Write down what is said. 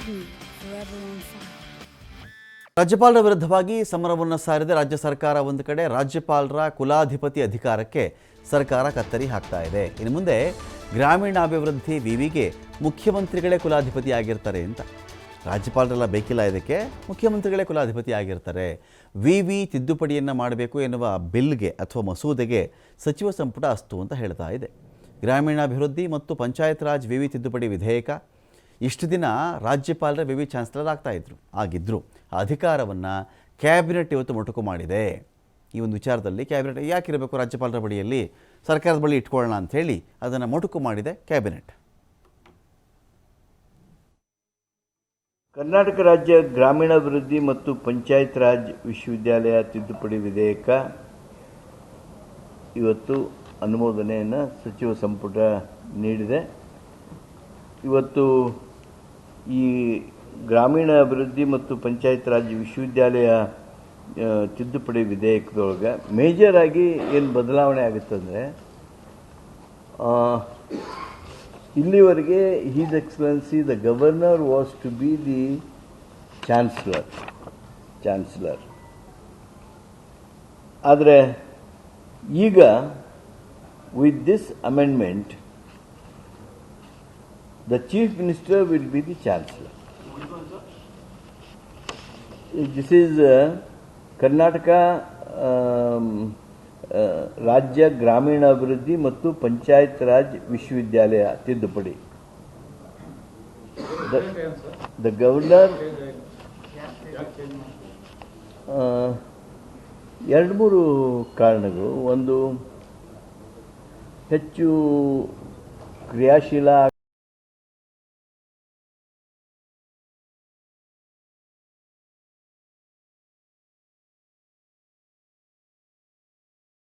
me, forever on fire. ರಾಜ್ಯಪಾಲರ ವಿರುದ್ಧವಾಗಿ ಸಮರವನ್ನು ಸಾರಿದ ರಾಜ್ಯ ಸರ್ಕಾರ ಒಂದು ಕಡೆ, ರಾಜ್ಯಪಾಲರ ಕುಲಾಧಿಪತಿ ಅಧಿಕಾರಕ್ಕೆ ಸರ್ಕಾರ ಕತ್ತರಿ ಹಾಕ್ತಾ ಇದೆ. ಇನ್ನು ಮುಂದೆ ಗ್ರಾಮೀಣಾಭಿವೃದ್ಧಿ ವಿವಿಗೆ ಮುಖ್ಯಮಂತ್ರಿಗಳೇ ಕುಲಾಧಿಪತಿ ಆಗಿರ್ತಾರೆ ಅಂತ. ರಾಜ್ಯಪಾಲರೆಲ್ಲ ಬೇಕಿಲ್ಲ, ಇದಕ್ಕೆ ಮುಖ್ಯಮಂತ್ರಿಗಳೇ ಕುಲಾಧಿಪತಿ ಆಗಿರ್ತಾರೆ. ವಿವಿ ತಿದ್ದುಪಡಿಯನ್ನು ಮಾಡಬೇಕು ಎನ್ನುವ ಬಿಲ್ಗೆ ಅಥವಾ ಮಸೂದೆಗೆ ಸಚಿವ ಸಂಪುಟ ಅಸ್ತು ಅಂತ ಹೇಳ್ತಾ ಇದೆ. ಗ್ರಾಮೀಣಾಭಿವೃದ್ಧಿ ಮತ್ತು ಪಂಚಾಯತ್ ರಾಜ್ ವಿವಿ ತಿದ್ದುಪಡಿ ವಿಧೇಯಕ ಇಷ್ಟು ದಿನ ರಾಜ್ಯಪಾಲರ ವಿವಿ ಚಾನ್ಸಲರ್ ಆಗಿದ್ದರು. ಆ ಅಧಿಕಾರವನ್ನು ಕ್ಯಾಬಿನೆಟ್ ಇವತ್ತು ಮೊಟಕು ಮಾಡಿದೆ. ಈ ಒಂದು ವಿಚಾರದಲ್ಲಿ ಕ್ಯಾಬಿನೆಟ್ ಯಾಕಿರಬೇಕು ರಾಜ್ಯಪಾಲರ ಬಳಿಯಲ್ಲಿ, ಸರ್ಕಾರದ ಬಳಿ ಇಟ್ಕೊಳ್ಳೋಣ ಅಂಥೇಳಿ ಅದನ್ನು ಮೊಟಕು ಮಾಡಿದೆ ಕ್ಯಾಬಿನೆಟ್. ಕರ್ನಾಟಕ ರಾಜ್ಯ ಗ್ರಾಮೀಣಾಭಿವೃದ್ಧಿ ಮತ್ತು ಪಂಚಾಯತ್ ರಾಜ್ ವಿಶ್ವವಿದ್ಯಾಲಯ ತಿದ್ದುಪಡಿ ವಿಧೇಯಕ ಇವತ್ತು ಅನುಮೋದನೆಯನ್ನು ಸಚಿವ ಸಂಪುಟ ನೀಡಿದೆ. ಇವತ್ತು ಈ ಗ್ರಾಮೀಣಾಭಿವೃದ್ಧಿ ಮತ್ತು ಪಂಚಾಯತ್ ರಾಜ್ ವಿಶ್ವವಿದ್ಯಾಲಯ ತಿದ್ದುಪಡಿ ವಿಧೇಯಕದೊಳಗೆ ಮೇಜರ್ ಆಗಿ ಏನು ಬದಲಾವಣೆ ಆಗುತ್ತಂದರೆ, ಇಲ್ಲಿವರೆಗೆ his excellency the governor was to be the chancellor. ಆದರೆ ಈಗ with this amendment the chief minister will be the chancellor. This is Karnataka ರಾಜ್ಯ ಗ್ರಾಮೀಣಾಭಿವೃದ್ಧಿ ಮತ್ತು ಪಂಚಾಯತ್ ರಾಜ್ ವಿಶ್ವವಿದ್ಯಾಲಯ ತಿದ್ದುಪಡಿ. ದ ಗವರ್ನರ್ ಎರಡು ಮೂರು ಕಾರಣಗಳು. ಒಂದು, ಹೆಚ್ಚು ಕ್ರಿಯಾಶೀಲ